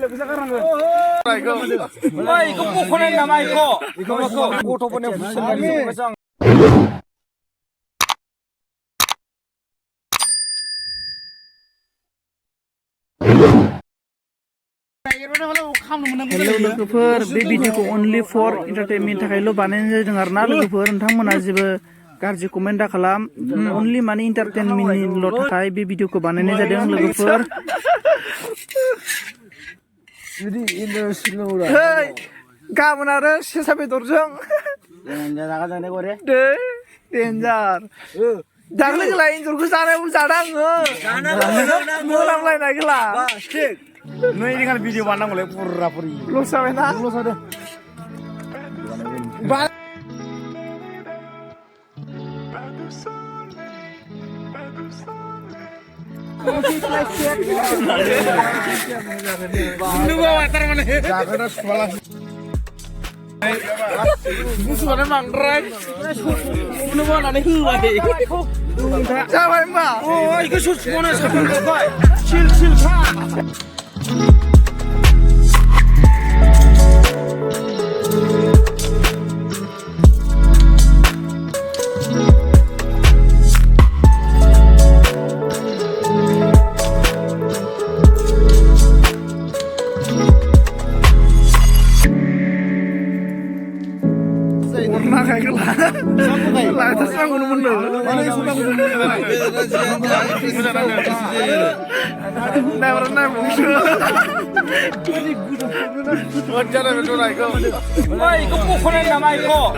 이거 포코는 남아 이거 고토분에 무슨 말이야? Hello लोगोफोर बे भिडिअखौ ओनलि फर एन्टारटेनमेन्टनि थाखायल' बानायनाय जादों आरो ना लोगोफोर नोंथांमोना जेबो गाज्रि कमेन्ट दा खालाम ओनलि माने एन्टारटेनमेन्टनिल' थाखाय बे भिडिअखौ बानायनाय जादों लोगोफोर गाबोन आरो सेसा बेदरजों डेन्जार दाख्लैखौलाय एन्जरखौ जानायावबो जादों आङो मोनामलायनायखौला नै दिखान भिडिअ बानायनांगौलै पुरा पुरि लस जाबायना लस जादों बुस्थुआनो बांद्राय बुनो बानानै होबाय जाबाय होमबा इखौ सुसुखौनो साफाय सिल सिल फा 이거 포코는 남아 이거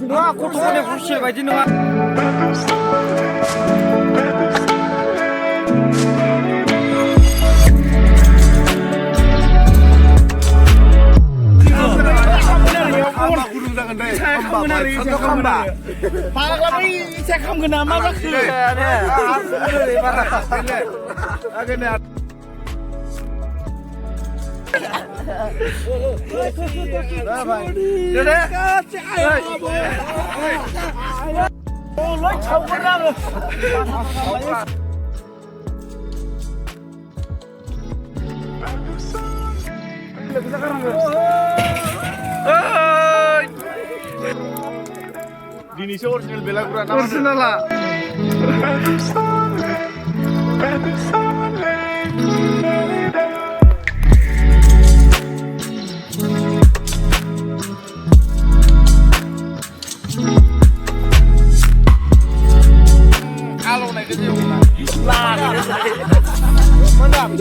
와 고토분에 부실 바이디 너가 Dinisi original bela kurang original lah kalau naik ke sini lah mantap